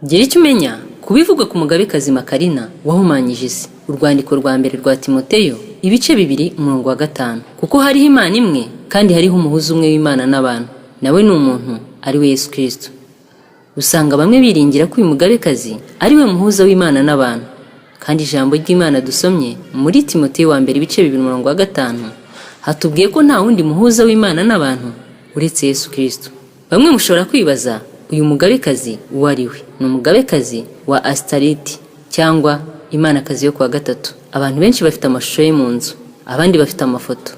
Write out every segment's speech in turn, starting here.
gira icyo umenya kubivuga ku mugabekazi Makarina wahumanyije isi. Urwandiko rwa mbere rwa Timoteyo ibice 2:5. Kuko hariho Imana imwe kandi hariho umuhuza umwe w'Imana n'abantu, nawe ni umuntu, ari we Yesu Kristo. Usanga bamwe biringira ko uyu mugabekazi ari we muhuza w'Imana n'abantu, kandi ijambo ry'Imana dusomye muri Timoteyo wa mbere ibice 2:5 hatubwiye ko nta wundi muhuza w'Imana n'abantu uretse Yesu Kristo. Bamwe mushobora kwibaza uyu mugabekazi uwo ari we. Ni umugabekazi wa Astarite cyangwa Imanakazi yo kwa gatatu. Abantu benshi bafite amashusho ye mu nzu, abandi bafite amafoto,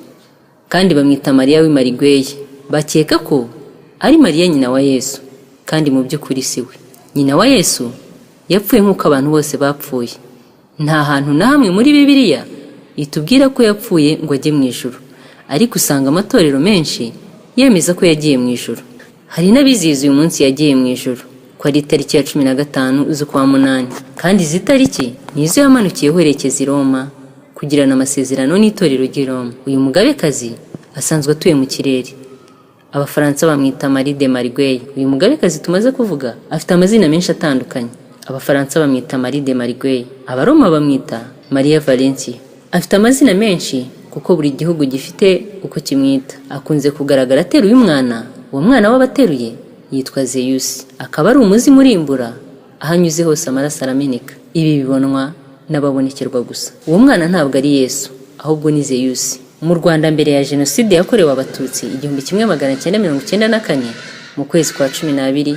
kandi bamwita Mariya w'Imarigweye. Bakeka ko ari Mariya nyina wa Yesu, kandi mu by'ukuri si we. Nyina wa Yesu yapfuye nk'uko abantu bose bapfuye. Nta hantu na hamwe muri Bibiliya itubwira ko yapfuye ngo ajye mu ijuru, ariko usanga amatorero menshi yemeza ko yagiye mu ijuru. Hari n'abizihiza uyu munsi yagiye mu ijuru, ko ari itariki ya 15 z'ukwa munani, kandi izi tariki nizo yamanukiye werekeza i Roma kugirana amasezerano n'itorero ry'i Roma. Uyu mugabekazi asanzwe atuye mu kirere. Abafaransa bamwita Marie de Marigweye. Uyu mugabekazi tumaze kuvuga afite amazina menshi atandukanye. Abafaransa bamwita Marie de Marigweye, Abaroma bamwita Maria Valencia. Afite amazina menshi kuko buri gihugu gifite uko kimwita. Akunze kugaragara ateruye umwana. Uwo mwana w'abateruye yitwa Zeus, akaba ari umuzimu urimbura, ahanyuze hose amaraso arameneka. Ibi bibonwa n'ababonekerwa gusa. Uwo mwana ntabwo ari Yesu, ahubwo ni Zeus. Mu Rwanda mbere ya Jenoside yakorewe Abatutsi 1994 mu kwezi kwa 12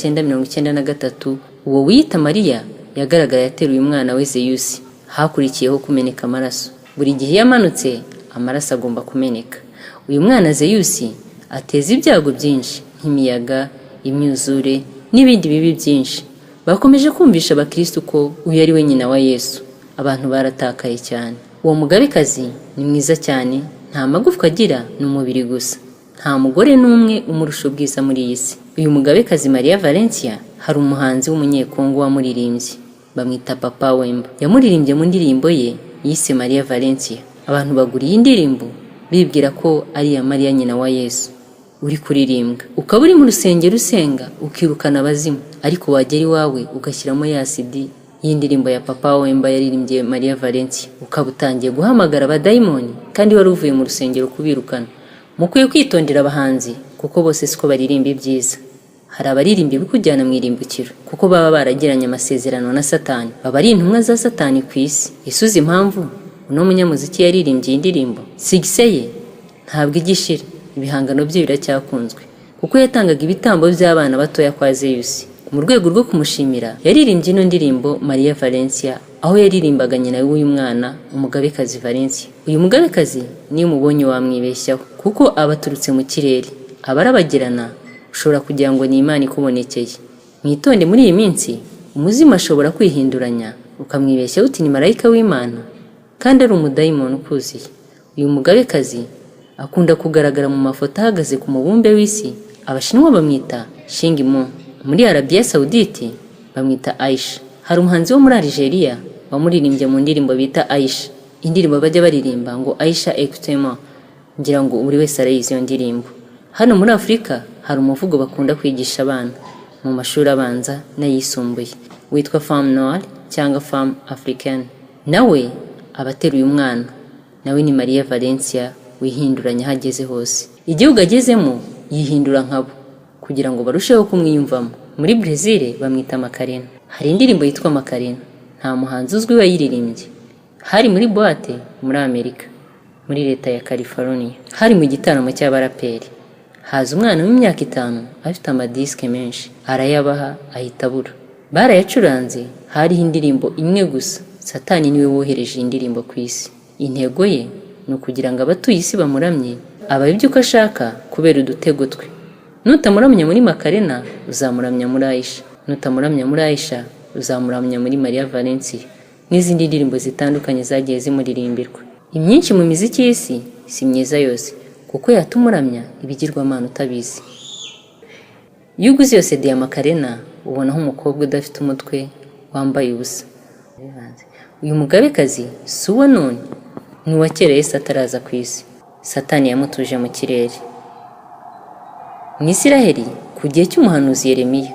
1993, uwo wiyita Mariya yagaragaye ateruye umwana we Zeus. Hakurikiyeho kumeneka amaraso. Buri gihe yamanutse amaraso agomba kumeneka. Uyu mwana Zeus ateza ibyago byinshi nk'imiyaga, imyuzure n'ibindi bibi byinshi. Bakomeje kumvisha abakristo ko uyu ari we nyina wa Yesu. Abantu baratakaye cyane. Uwo mugabekazi ni mwiza cyane, nta magufwa agira, n'umubiri gusa. Nta mugore n'umwe umurusha ubwiza muri iyi si. Uyu mugabekazi Maria Valencia hari umuhanzi w'umunyekongo wamuririmbye, bamwita Papa Wemba. Yamuririmbye mu ndirimbo ye yise Maria Valencia. Abantu baguriye indirimbo bibwira ko ari ya Mariya nyina wa Yesu uri kuririmbwa. Ukaba uri mu rusengero usenga ukirukana abazimu, ariko wagera iwawe ugashyiramo ya CD y'indirimbo ya Papa Wemba yaririmbye Maria Valencia, ukaba utangiye guhamagara abadayimoni kandi wari uvuye mu rusengero kubirukana. Mukwiye kwitondera abahanzi kuko bose siko baririmba ibyiza. Hari abaririmba bikujyana mu irimbukiro kuko baba baragiranye amasezerano na Satani, baba ari intumwa za Satani ku isi. Isuze impamvu uno munyamuziki yaririmbye indirimbo Sigiseye ntabwo igishira, ibihangano bye biracyakunzwe kuko yatangaga ibitambo by'abana batoya kwa Zeus. Mu rwego rwo kumushimira yaririmbye ino ndirimbo Maria Valencia, aho yaririmbaga nyina w'uyu mwana umugabekazi Valencia. Uyu mugabekazi niyo umubonye wamwibeshyaho kuko abaturutse mu kirere, abarabagirana ushobora kugira ngo ni Imana ikubonekeye. Mwitonde muri iyi minsi, umuzima ashobora kwihinduranya ukamwibeshya uti ni marayika w'Imana kandi ari umudayimoni ukuziye. Uyu mugabekazi akunda kugaragara mu mafoto ahagaze ku mubumbe w'isi. Abashinwa bamwita Shingimu, muri Arabia Saudite bamwita Aisha. Hari umuhanzi wo muri Algeria wamuririmbye mu ndirimbo bita Aisha. Indirimbo bajya baririmba ngo Aisha Exactement, ngira ngo buri wese arayizi iyo ndirimbo. Hano muri Afrika hari umuvugo bakunda kwigisha abana mu mashuri abanza n'ayisumbuye witwa Femme Noire cyangwa Femme Africaine. Nawe abateruye umwana, nawe ni Maria Valencia wihinduranya hageze hose. Igihugu agezemo yihindura nkabo kugira ngo barusheho kumwiyumvamo. Muri Brazil bamwita Macarena. Hari indirimbo yitwa Macarena, nta muhanzi uzwi wayiririmbye. Hari muri boîte muri Amerika, muri leta ya California. Hari mu gitaramo cy'abaraperi. Haza umwana w'imyaka 5 afite amadiske menshi, arayabaha ahita abura. Barayacuranze, hariho indirimbo imwe gusa. Satani niwe wohereje indirimbo ku isi. Intego ye ni ukugira ngo abatuye isi bamuramye, abaye ibyo uko ashaka kubera udutego twe. Nutamuramya muri Macarena uzamuramya muri Aisha, nutamuramya muri Aisha uzamuramya muri Maria Valencia n'izindi ndirimbo zitandukanye zagiye zimuririmbirwa. Imyinshi mu miziki y'isi si myiza yose kuko yatumuramya ibigirwamana utabizi. Iyo uguze iyo CD ya Macarena ubonaho umukobwa udafite umutwe wambaye ubusa. Uyu mugabekazi si uwa none, ni uwa kera Yesu ataraza ku isi. Satani yamutuje mu kirere. Mu Isiraheli ku gihe cy'umuhanuzi Yeremiya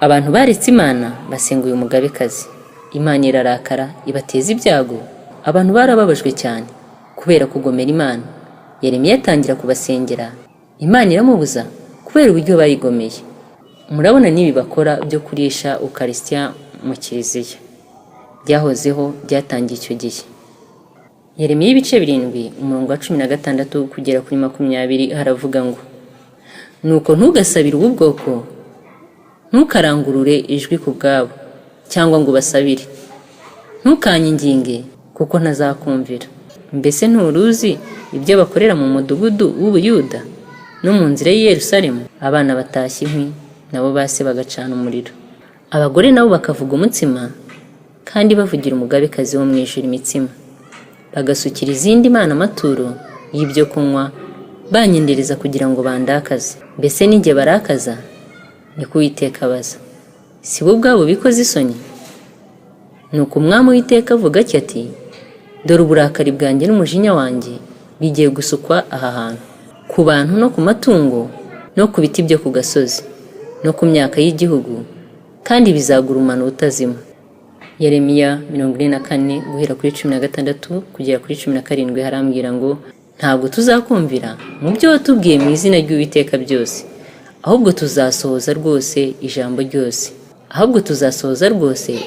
Abantu baretse Imana basenga uyu mugabekazi. Imana irarakara ibateza ibyago. Abantu barababajwe cyane kubera kugomera Imana. Yeremiya atangira kubasengera. Imana iramubuza kubera uburyo bayigomeye. Murabona n'ibi bakora byo kurisha Ukarisitiya mu kiliziya. Byahozeho byatangiye icyo gihe. Yeremiya ibice 7 umurongo wa 16 kugera kuri 20 haravuga ngo: nuko ntugasabire ubu bwoko, ntukarangurure ijwi ku bwabo cyangwa ngo basabire, ntukanyinginge kuko ntazakumvira. Mbese nturuzi ibyo bakorera mu mudugudu w'Ubuyuda no mu nzira y'i Yerusalemu? Abana batashye inkwi nabo base bagacana umuriro, abagore nabo bakavuga umutsima kandi bavugira umugabekazi wo mu ijuru imitsima, bagasukira izindi mana amaturo y'ibyo kunywa banyendereza kugira ngo bandakaze. Mbese ninjye barakaza? Niko Uwiteka abaza. Si bo ubwabo bikoze isoni? Nuko Umwami Uwiteka avuga ati: dore uburakari bwanjye n'umujinya wanjye bigiye gusukwa aha hantu, ku bantu no ku matungo no ku biti byo ku gasozi no ku myaka y'igihugu, kandi bizagurumana ubutazima. Yeremiya 44 guhera kuri 16 kugera kuri 17 harambwira ngo: ntabwo tuzakumvira mu byo watubwiye mu izina ry'Uwiteka byose, ahubwo tuzasohoza rwose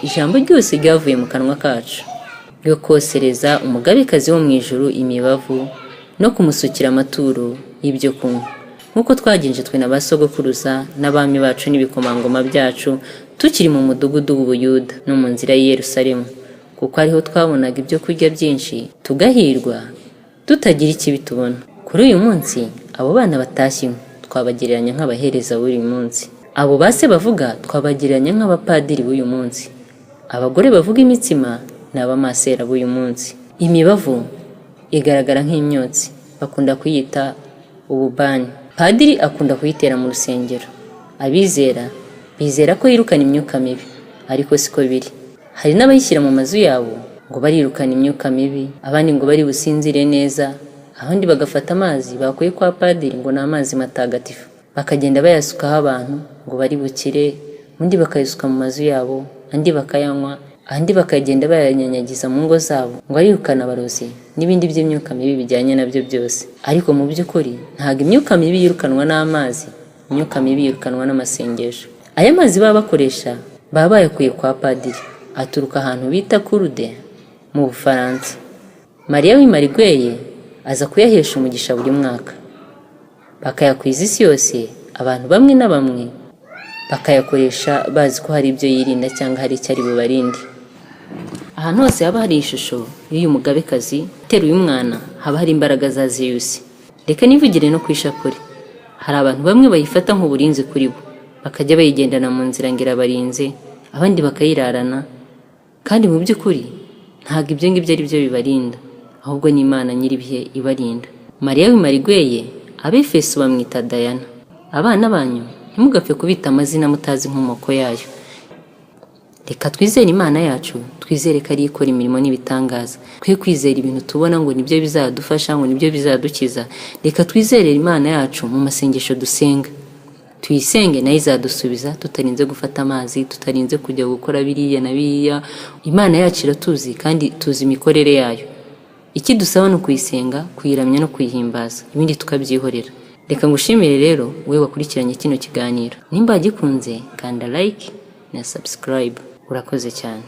ijambo ryose ryavuye mu kanwa kacu ryo kosereza umugabekazi wo mu ijuru imibavu no kumusukira amaturo y'ibyo kunywa, nk'uko twagenje twe n'abasogokuruza n'abami bacu n'ibikomangoma byacu tukiri mu mudugudu w'Ubuyuda no mu nzira y'i Yerusalemu, kuko ariho twabonaga ibyo kurya byinshi tugahirwa tutagira ikibi tubona. Kuri uyu munsi abo bana batashye twabagereranya nk'abahereza b'uyu munsi, abo base bavuga twabagereranya nk'abapadiri b'uyu munsi, abagore bavuga imitsima n'abamasera b'uyu munsi. Imibavu igaragara nk'imyotsi, bakunda kuyita ububani. Padiri akunda kuyitera mu rusengero. Abizera bizera ko yirukana imyuka mibi, ariko siko biri. Hari n'abayishyira mu mazu yabo ngo barirukana imyuka mibi, abandi ngo bari businzire neza, abandi bagafata amazi bakuye kwa padiri ngo ni amazi matagatifu bakagenda bayasukaho abantu ngo bari bukire, undi bakayisuka mu mazu yabo, andi bakayanywa, andi bakagenda bayanyanyagiza mu ngo zabo ngo arirukana abarozi n'ibindi by'imyuka mibi bijyanye nabyo byose. Ariko mu by'ukuri ntabwo imyuka mibi yirukanwa n'amazi, imyuka mibi yirukanwa n'amasengesho. Aya mazi baba bakoresha baba bayakuye kwa padiri, aturuka ahantu bita Kurude mu Bufaransa. Mariya w'Imarigweye aza kuyahesha umugisha buri mwaka, bakayakwiza isi yose. Abantu bamwe na bamwe bakayakoresha bazi ko hari ibyo yirinda cyangwa hari icyo ari bubarinde. Ahantu hose haba hari ishusho y'uyu mugabekazi uteruye umwana haba hari imbaraga za Zeyusi. Reka nivugire no kwishapure. Hari abantu bamwe bayifata nk'uburinzi kuri bo, bakajya bayigendana mu nzira ngo irabarinze, abandi bakayirarana, kandi mu by'ukuri ntabwo ibyo ngibyo ari byo bibarinda, ahubwo ni Imana nyiribihe ibarinda. Mariya w'Imarigweye Abefeso bamwita Dayana. Abana banyu ntimugapfe kubita amazina mutazi inkomoko yayo. Reka twizere Imana yacu, twizere ko ari ikora imirimo n'ibitangaza. Twe kwizera ibintu tubona ngo nibyo bizadufasha, ngo nibyo bizadukiza. Reka twizere Imana yacu mu masengesho dusenga. Tuyisenge nayo izadusubiza, tutarinze gufata amazi, tutarinze kujya gukora biriya na biriya. Imana yacu iratuzi kandi tuzi imikorere yayo. Iki dusaba no kuyisenga, kuyiramya no kuyihimbaza, ibindi tukabyihorera. Reka ngushimire rero wowe wakurikiranye kino kiganiro. Nimba gikunze kanda like na subscribe. Urakoze cyane.